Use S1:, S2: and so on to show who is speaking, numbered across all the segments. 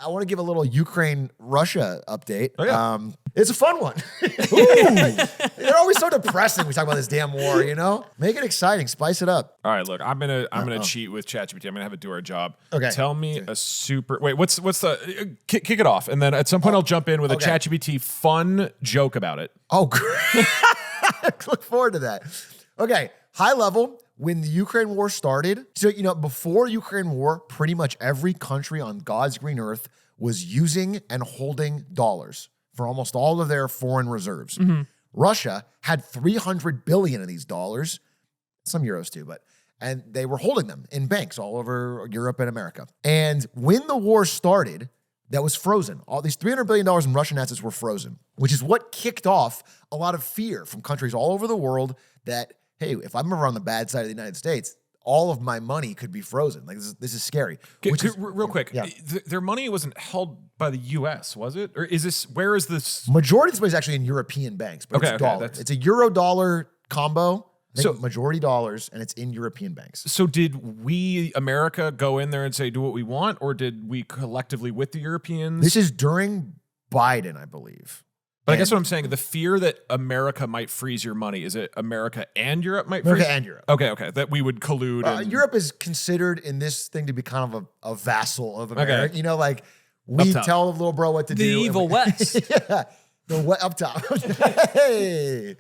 S1: I want to give a little Ukraine-Russia update.
S2: Oh, yeah.
S1: It's a fun one. They're always so depressing. We talk about this damn war, you know? Make it exciting. Spice it up.
S2: All right, look, I'm gonna cheat with ChatGPT. I'm gonna have it do our job.
S1: Okay.
S2: Tell me a super. Wait, what's the kick it off, and then at some point I'll jump in with a ChatGPT fun joke about it.
S1: Oh, great. Look forward to that. Okay, high level. When the Ukraine war started, so, you know, before Ukraine war, pretty much every country on God's green earth was using and holding dollars for almost all of their foreign reserves. Russia had 300 billion of these dollars, some euros too, and they were holding them in banks all over Europe and America. And when the war started, that was frozen. All these $300 billion in Russian assets were frozen, which is what kicked off a lot of fear from countries all over the world that, hey, if I'm ever on the bad side of the United States, all of my money could be frozen. Like, this is scary.
S2: Real quick, their money wasn't held by the U.S., was it? Or is this, where is this?
S1: Majority of this money is actually in European banks, but it's dollars. It's a euro-dollar combo. So majority dollars, and it's in European banks.
S2: So did we, America, go in there and say, do what we want, or did we collectively with the Europeans?
S1: This is during Biden, I believe.
S2: But I guess what I'm saying, the fear that America might freeze your money, is it America and Europe might freeze?
S1: America and Europe.
S2: Okay. That we would collude.
S1: Europe is considered in this thing to be kind of a vassal of America. Okay. You know, like, we tell the little bro what to do.
S3: The evil West.
S1: Yeah. Up top. Hey.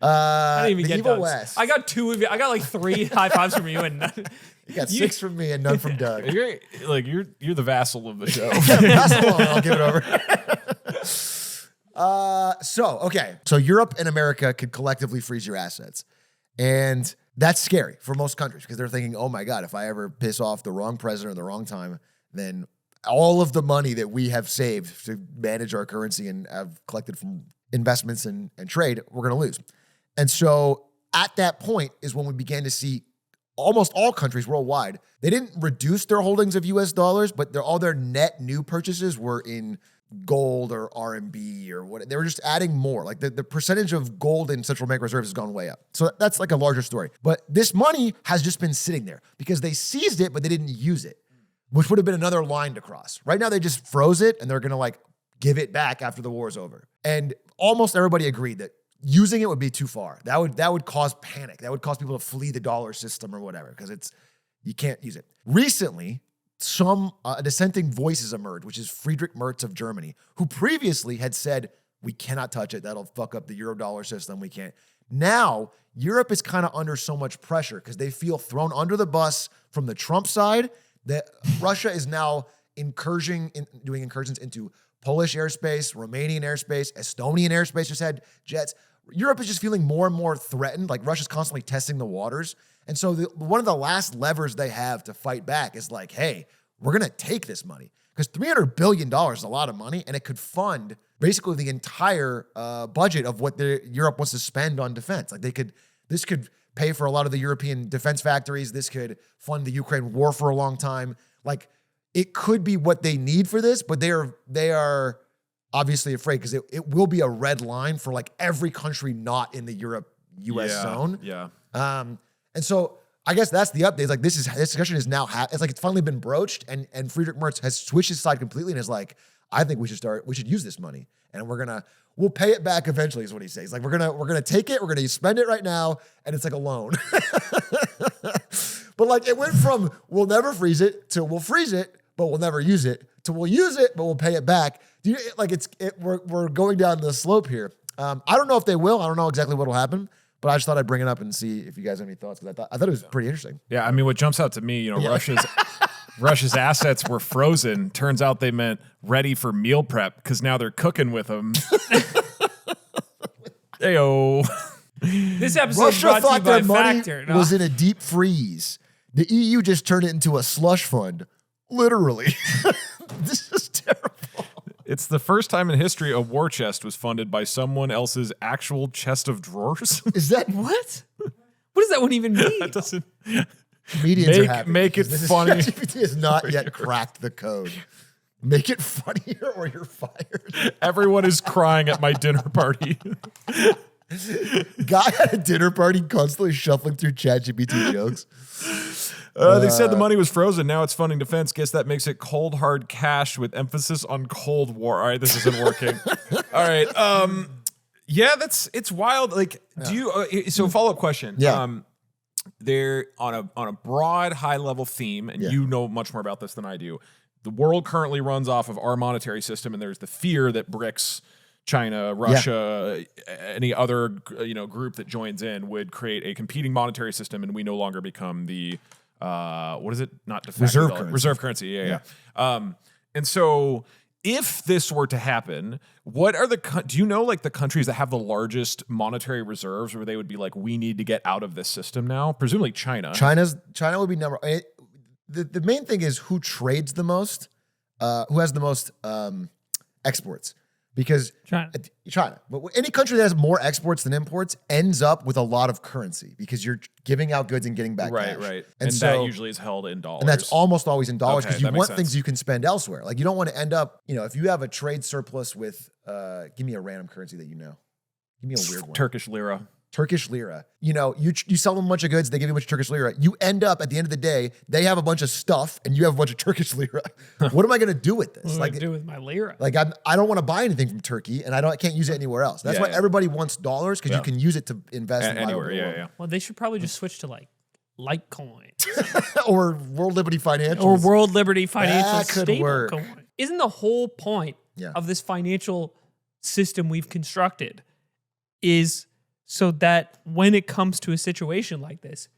S3: I didn't even get
S1: evil
S3: Doug's.
S1: West.
S3: I got 2 of you. I got like 3 high fives from you and none.
S1: You got 6 from me and none from Doug.
S2: You're the vassal of the show.
S1: Pass along, I'll give it over. So Europe and America could collectively freeze your assets. And that's scary for most countries because they're thinking, oh my God, if I ever piss off the wrong president at the wrong time, then all of the money that we have saved to manage our currency and have collected from investments and trade, we're going to lose. And so at that point is when we began to see almost all countries worldwide, they didn't reduce their holdings of US dollars, but all their net new purchases were in gold or RMB or what. They were just adding more. Like the percentage of gold in central bank reserves has gone way up. So that's like a larger story. But this money has just been sitting there because they seized it, but they didn't use it, which would have been another line to cross. Right now, they just froze it and they're going to like give it back after the war is over. And almost everybody agreed that using it would be too far. That would cause panic. That would cause people to flee the dollar system or whatever because you can't use it. Recently, some dissenting voices emerged, which is Friedrich Merz of Germany, who previously had said, we cannot touch it. That'll fuck up the euro dollar system. We can't. Now, Europe is kind of under so much pressure because they feel thrown under the bus from the Trump side that Russia is now doing incursions into Polish airspace, Romanian airspace, Estonian airspace just had jets. Europe is just feeling more and more threatened. Like Russia's constantly testing the waters. And so one of the last levers they have to fight back is like, hey, we're going to take this money. Because $300 billion is a lot of money, and it could fund basically the entire budget of what Europe wants to spend on defense. Like this could pay for a lot of the European defense factories. This could fund the Ukraine war for a long time. Like, it could be what they need for this, but they are obviously afraid because it will be a red line for like every country not in the Europe-US zone.
S2: Yeah.
S1: And so I guess that's the update. It's like this discussion is now it's like it's finally been broached, and Friedrich Merz has switched his side completely and is like, I think we should use this money and we'll pay it back eventually, is what he says. Like we're gonna take it, we're gonna spend it right now, and it's like a loan. But like it went from we'll never freeze it to we'll freeze it, but we'll never use it, to we'll use it, but we'll pay it back. We're going down the slope here. I don't know if they will. I don't know exactly what will happen, but I just thought I'd bring it up and see if you guys have any thoughts because I thought it was pretty interesting.
S2: Yeah, I mean, what jumps out to me, Russia's assets were frozen. Turns out they meant ready for meal prep because now they're cooking with them. Heyo.
S3: This episode
S1: Russia
S3: brought to you
S1: thought
S3: by
S1: their money
S3: Factor.
S1: was in a deep freeze. The EU just turned it into a slush fund. Literally. This is terrible.
S2: It's the first time in history a war chest was funded by someone else's actual chest of drawers.
S1: Is that
S3: What? What does that one even mean?
S2: That doesn't
S1: comedians are happy?
S2: make it funny.
S1: ChatGPT has not yet cracked the code. Make it funnier or you're fired.
S2: Everyone is crying at my dinner party.
S1: Guy at a dinner party constantly shuffling through ChatGPT jokes.
S2: They said the money was frozen. Now it's funding defense. Guess that makes it cold hard cash with emphasis on Cold War. All right, this isn't working. All right. Yeah, it's wild. Like, do you? So follow up question.
S1: Yeah.
S2: They're on a broad, high level theme, and you know much more about this than I do. The world currently runs off of our monetary system, and there's the fear that BRICS, China, Russia, any other group that joins in would create a competing monetary system, and we no longer become the what is it? Not de facto
S1: Reserve
S2: dollar.
S1: currency.
S2: Reserve currency. Yeah. And so if this were to happen, what are do you know like the countries that have the largest monetary reserves where they would be like, we need to get out of this system now? Presumably China.
S1: China would be number. The main thing is who trades the most, who has the most exports. Because China, but any country that has more exports than imports ends up with a lot of currency because you're giving out goods and getting back cash.
S2: Right.
S1: And
S2: so, that usually is held in dollars.
S1: And that's almost always in dollars because
S2: Okay,
S1: you
S2: that
S1: want
S2: makes
S1: things
S2: sense.
S1: you can spend elsewhere. Like you don't want to end up, if you have a trade surplus with, give me a random currency that you know. Give me a weird one.
S2: Turkish lira.
S1: Turkish lira. You sell them a bunch of goods, they give you a bunch of Turkish lira. You end up at the end of the day, they have a bunch of stuff and you have a bunch of Turkish lira. What am I going to do with this?
S3: What do I do with my lira?
S1: Like I don't want to buy anything from Turkey, and I can't use it anywhere else. That's why everybody wants dollars because you can use it to invest in
S2: Anywhere.
S1: Yeah.
S3: Well, they should probably just switch to like Litecoin
S1: or World Liberty Financial
S3: or World Liberty Financial
S1: That could
S3: stable
S1: work.
S3: coin. Isn't the whole point of this financial system we've constructed is so that when it comes to a situation like this,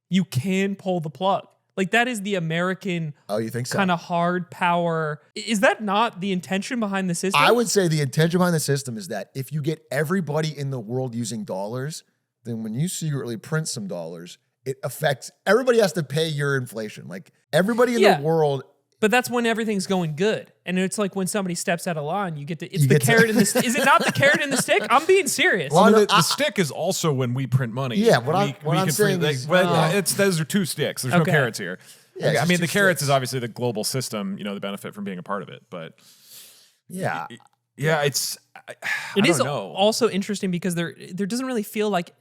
S3: you can pull the plug? Like that is the American
S1: you think so?
S3: kind of hard power. Is that not the intention behind the system?
S1: I would say the intention behind the system is that if you get everybody in the world using dollars, then when you secretly print some dollars, it affects everybody has to pay your inflation. Like everybody in the world.
S3: But that's when everything's going good. And it's like when somebody steps out of line, it's the carrot and the stick. Is it not the carrot and the stick? I'm being serious.
S2: Well, the stick is also when we print money.
S1: Yeah, what I'm saying is...
S2: those are two sticks. There's no carrots here.
S1: Yeah,
S2: okay, I mean, the carrots
S1: sticks.
S2: is obviously the global system, the benefit from being a part of it. But
S1: yeah,
S2: it's...
S3: It is
S2: know.
S3: also interesting because there doesn't really feel like,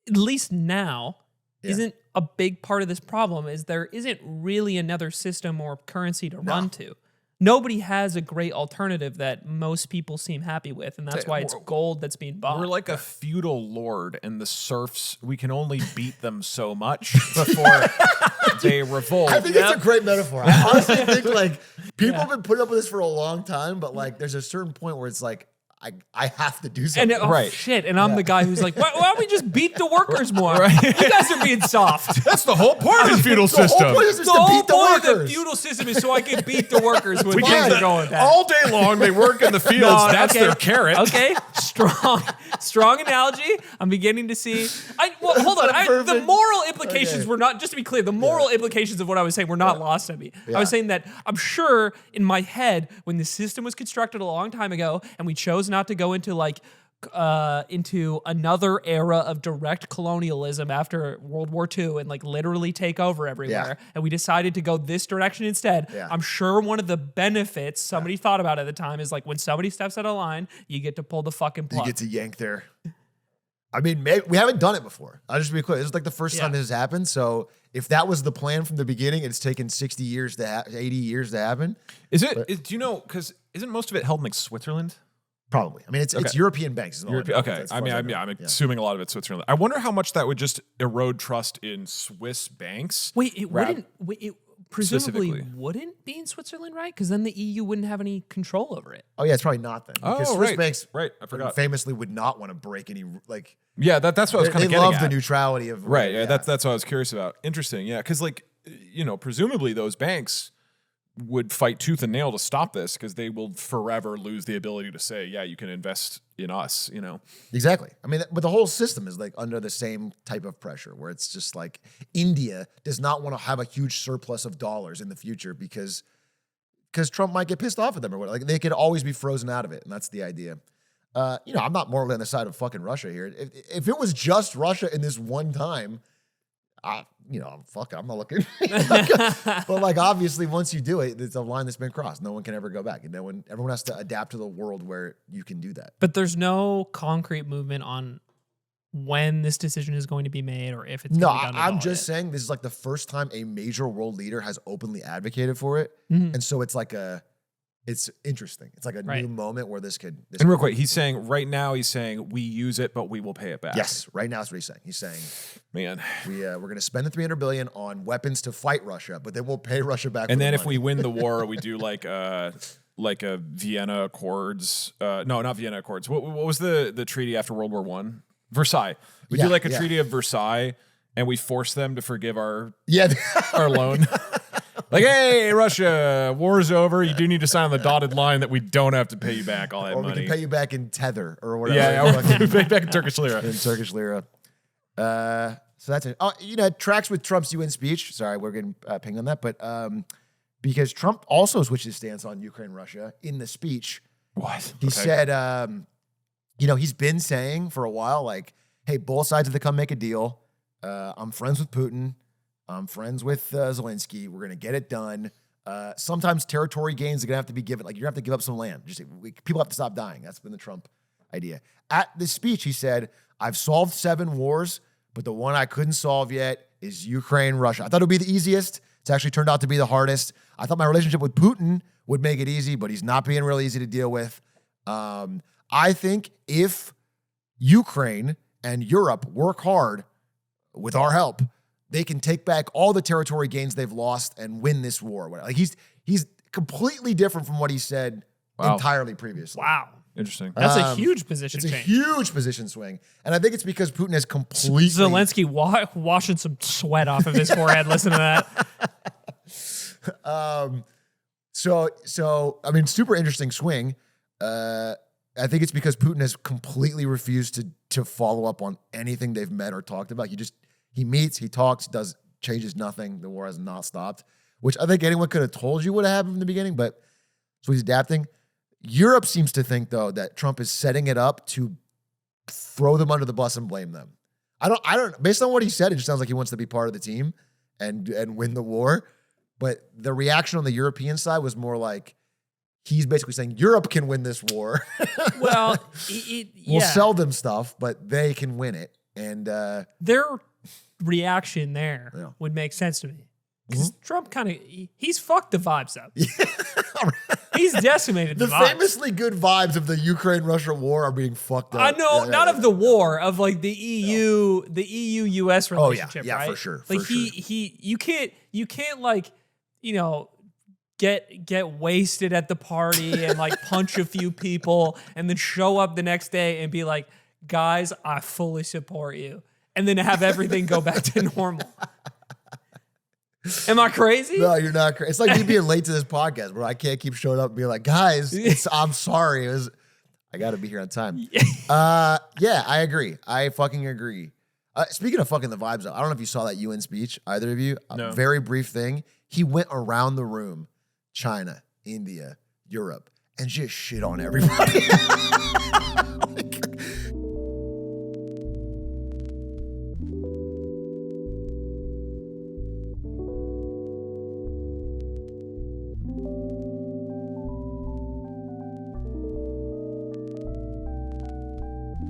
S3: at least now, isn't a big part of this problem is there isn't really another system or currency to run to. Nobody has a great alternative that most people seem happy with, and that's why it's gold that's being bought.
S2: We're like a feudal lord, and the serfs, we can only beat them so much before they revolt.
S1: I think it's a great metaphor. I honestly think like people have been putting up with this for a long time, but like there's a certain point where it's like, I have to do something.
S3: And shit, and I'm the guy who's like, why don't we just beat the workers more? You guys are being soft.
S2: That's the whole point of the feudal system.
S1: The whole point is just
S3: The
S1: to
S3: whole
S1: beat the
S3: point of
S1: workers.
S3: the feudal system is so I can beat the workers when
S2: We
S3: things
S2: can
S3: are going with that.
S2: all day long. They work in the fields. That's their carrot.
S3: Okay, strong analogy. I'm beginning to see. Hold on. The
S1: perfect?
S3: moral implications were not. Just to be clear, the moral implications of what I was saying were not lost on me. I was saying that I'm sure in my head when the system was constructed a long time ago, and we chose not to go into into another era of direct colonialism after World War II and literally take over everywhere. And we decided to go this direction instead. I'm sure one of the benefits somebody thought about at the time is when somebody steps out of line, you get to pull the fucking plug.
S1: You get to yank their... I mean, maybe, we haven't done it before. I'll just be clear. This is the first time this has happened. So if that was the plan from the beginning, it's taken 60 years 80 years to happen.
S2: Is it? Do you know? Because isn't most of it held in Switzerland?
S1: Probably. I mean, it's European banks.
S2: Okay. I'm assuming a lot of it's Switzerland. I wonder how much that would just erode trust in Swiss banks.
S3: Wait, it wouldn't. It presumably wouldn't be in Switzerland, right? Because then the EU wouldn't have any control over it.
S1: Oh yeah, it's probably not then. Because Swiss banks,
S2: I forgot.
S1: famously would not want to break any
S2: Yeah, that's what I was kind of getting at.
S1: They love the neutrality of
S2: right. Yeah, that's what I was curious about. Interesting. Yeah, because presumably those banks would fight tooth and nail to stop this because they will forever lose the ability to say, yeah, you can invest in us,
S1: Exactly. I mean, but the whole system is under the same type of pressure where it's just India does not want to have a huge surplus of dollars in the future because Trump might get pissed off at them or whatever. They could always be frozen out of it. And that's the idea. I'm not morally on the side of fucking Russia here. If it was just Russia in this one time, I'm not looking. But obviously, once you do it, it's a line that's been crossed. No one can ever go back, and everyone has to adapt to the world where you can do that.
S3: But there's no concrete movement on when this decision is going to be made or if it's
S1: No,
S3: going to be done at
S1: I'm
S3: all
S1: just
S3: yet.
S1: saying this is like the first time a major world leader has openly advocated for it.
S3: Mhm.
S1: And so it's like it's interesting. It's like a
S3: Right.
S1: new moment where this could.
S2: And real quick, he's saying right now, he's saying we use it, but we will pay it back.
S1: Yes, right now that's what he's saying. He's saying
S2: Man.
S1: we're going to spend the $300 billion on weapons to fight Russia, but then we'll pay Russia back.
S2: And
S1: for
S2: then
S1: the
S2: if we
S1: money.
S2: win the war, we do like a Vienna Accords. No, not Vienna Accords. What was the treaty after World War One? Versailles. We do
S1: Yeah,
S2: like a
S1: yeah.
S2: treaty of Versailles, and we force them to forgive our
S1: yeah,
S2: loan. Like, hey, Russia, war's over. You do need to sign on the dotted line that we don't have to pay you back all that
S1: or we
S2: money.
S1: can pay you back in tether or whatever.
S2: Yeah, we pay back in Turkish lira.
S1: in Turkish lira. So that's it. Oh, it tracks with Trump's UN speech. Sorry, we're getting pinged on that, but because Trump also switched his stance on Ukraine, Russia in the speech.
S2: What?
S1: He said, he's been saying for a while, like, hey, both sides have to come make a deal. I'm friends with Putin. I'm friends with Zelensky. We're going to get it done. Sometimes territory gains are going to have to be given. Like, you're going to have to give up some land. People have to stop dying. That's been the Trump idea. At this speech, he said, I've solved 7 wars, but the one I couldn't solve yet is Ukraine, Russia. I thought it would be the easiest. It's actually turned out to be the hardest. I thought my relationship with Putin would make it easy, but he's not being real easy to deal with. I think if Ukraine and Europe work hard with our help, they can take back all the territory gains they've lost and win this war. Like he's completely different from what he said entirely previously.
S3: Wow.
S2: Interesting.
S3: That's a huge position
S1: It's a
S3: change.
S1: huge position swing. And I think it's because Putin has completely...
S3: Zelensky washing some sweat off of his forehead. Listen to that.
S1: So I mean, super interesting swing. I think it's because Putin has completely refused to follow up on anything they've met or talked about. He meets, he talks, changes nothing. The war has not stopped, which I think anyone could have told you would have happened from the beginning, but so he's adapting. Europe seems to think, though, that Trump is setting it up to throw them under the bus and blame them. I don't, based on what he said, it just sounds like he wants to be part of the team and win the war. But the reaction on the European side was more like, he's basically saying Europe can win this war.
S3: Well,
S1: We'll sell them stuff, but they can win it. And
S3: their reaction there
S1: Yeah.
S3: would make sense to me. Because Trump kind of, he's fucked the vibes up. He's decimated the
S1: the
S3: vibes.
S1: famously good vibes of the Ukraine-Russia war are being fucked up.
S3: I know,
S1: Yeah,
S3: not
S1: yeah,
S3: of the war, of like the EU, the EU-US
S1: Oh, yeah.
S3: relationship,
S1: Yeah,
S3: right?
S1: for sure,
S3: Like
S1: for
S3: you can't like, get wasted at the party and like punch a few people and then show up the next day and be like, guys, I fully support you. And then have everything go back to normal. Am I crazy?
S1: No, you're not crazy. It's like me being late to this podcast, bro. I can't keep showing up and being like, guys, I'm sorry. I got to be here on time. Yeah, I agree. I fucking agree. Speaking of fucking the vibes up, I don't know if you saw that UN speech, either of you.
S2: No.
S1: A very brief thing. He went around the room, China, India, Europe, and just shit on everybody.